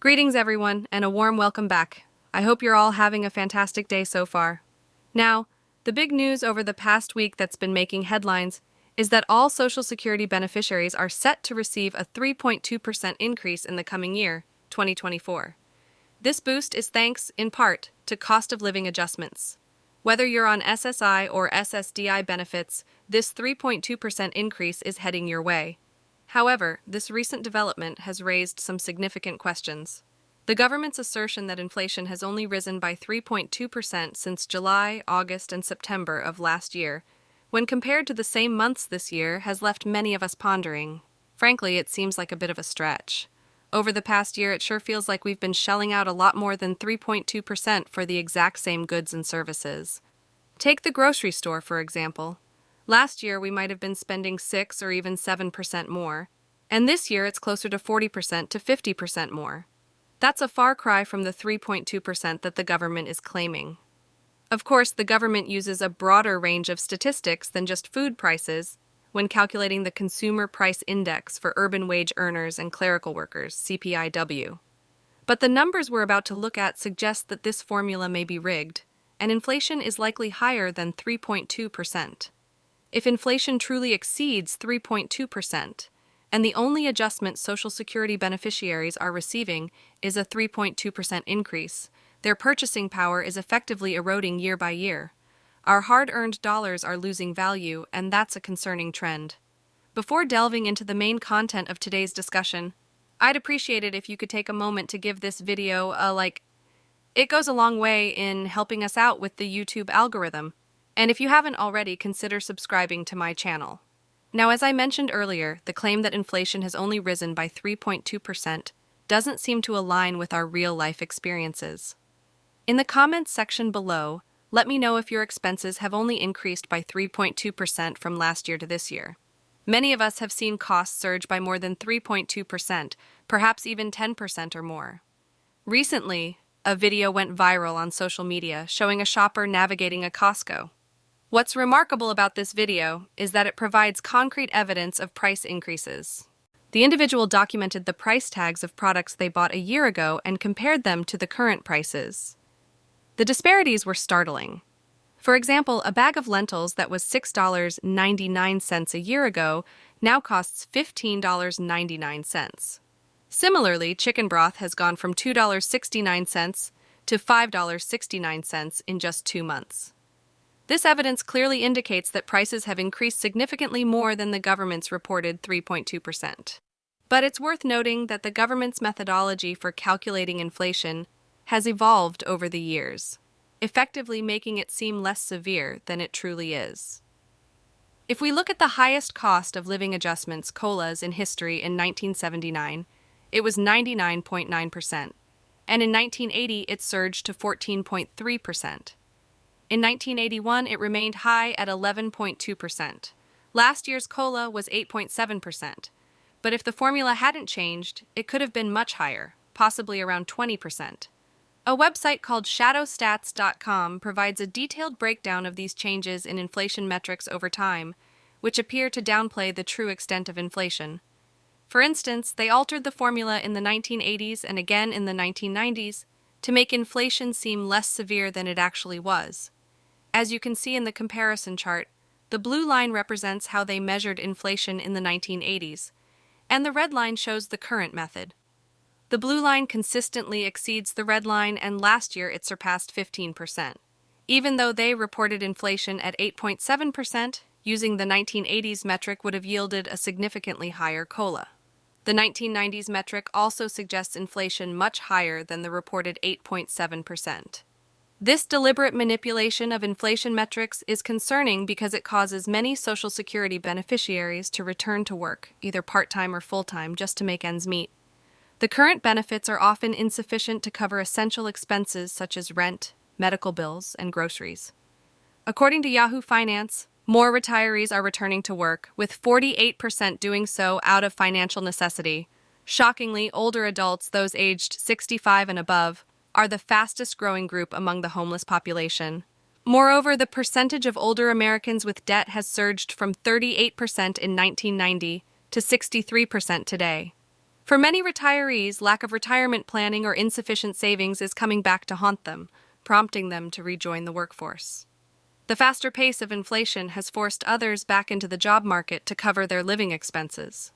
Greetings, everyone, and a warm welcome back. I hope you're all having a fantastic day so far. Now, the big news over the past week that's been making headlines is that all Social Security beneficiaries are set to receive a 3.2% increase in the coming year, 2024. This boost is thanks, in part, to cost of living adjustments. Whether you're on SSI or SSDI benefits, this 3.2% increase is heading your way. However, this recent development has raised some significant questions. The government's assertion that inflation has only risen by 3.2% since July, August, and September of last year, when compared to the same months this year, has left many of us pondering. Frankly, it seems like a bit of a stretch. Over the past year, it sure feels like we've been shelling out a lot more than 3.2% for the exact same goods and services. Take the grocery store, for example. Last year, we might have been spending 6 or even 7% more, and this year it's closer to 40% to 50% more. That's a far cry from the 3.2% that the government is claiming. Of course, the government uses a broader range of statistics than just food prices when calculating the Consumer Price Index for urban wage earners and clerical workers, CPIW. But the numbers we're about to look at suggest that this formula may be rigged, and inflation is likely higher than 3.2%. If inflation truly exceeds 3.2%, and the only adjustment Social Security beneficiaries are receiving is a 3.2% increase, their purchasing power is effectively eroding year by year. Our hard-earned dollars are losing value, and that's a concerning trend. Before delving into the main content of today's discussion, I'd appreciate it if you could take a moment to give this video a like. It goes a long way in helping us out with the YouTube algorithm. And if you haven't already, consider subscribing to my channel. Now, as I mentioned earlier, the claim that inflation has only risen by 3.2% doesn't seem to align with our real-life experiences. In the comments section below, let me know if your expenses have only increased by 3.2% from last year to this year. Many of us have seen costs surge by more than 3.2%, perhaps even 10% or more. Recently, a video went viral on social media showing a shopper navigating a Costco. What's remarkable about this video is that it provides concrete evidence of price increases. The individual documented the price tags of products they bought a year ago and compared them to the current prices. The disparities were startling. For example, a bag of lentils that was $6.99 a year ago now costs $15.99. Similarly, chicken broth has gone from $2.69 to $5.69 in just 2 months. This evidence clearly indicates that prices have increased significantly more than the government's reported 3.2%. But it's worth noting that the government's methodology for calculating inflation has evolved over the years, effectively making it seem less severe than it truly is. If we look at the highest cost of living adjustments, COLAs, in history in 1979, it was 99.9%, and in 1980 it surged to 14.3%. In 1981, it remained high at 11.2%. Last year's COLA was 8.7%, but if the formula hadn't changed, it could have been much higher, possibly around 20%. A website called shadowstats.com provides a detailed breakdown of these changes in inflation metrics over time, which appear to downplay the true extent of inflation. For instance, they altered the formula in the 1980s and again in the 1990s to make inflation seem less severe than it actually was. As you can see in the comparison chart, the blue line represents how they measured inflation in the 1980s, and the red line shows the current method. The blue line consistently exceeds the red line, and last year it surpassed 15%. Even though they reported inflation at 8.7%, using the 1980s metric would have yielded a significantly higher COLA. The 1990s metric also suggests inflation much higher than the reported 8.7%. This deliberate manipulation of inflation metrics is concerning because it causes many Social Security beneficiaries to return to work, either part-time or full-time, just to make ends meet. The current benefits are often insufficient to cover essential expenses such as rent, medical bills, and groceries. According to Yahoo Finance, more retirees are returning to work, with 48% doing so out of financial necessity. Shockingly, older adults, those aged 65 and above, are the fastest-growing group among the homeless population. Moreover, the percentage of older Americans with debt has surged from 38% in 1990 to 63% today. For many retirees, lack of retirement planning or insufficient savings is coming back to haunt them, prompting them to rejoin the workforce. The faster pace of inflation has forced others back into the job market to cover their living expenses.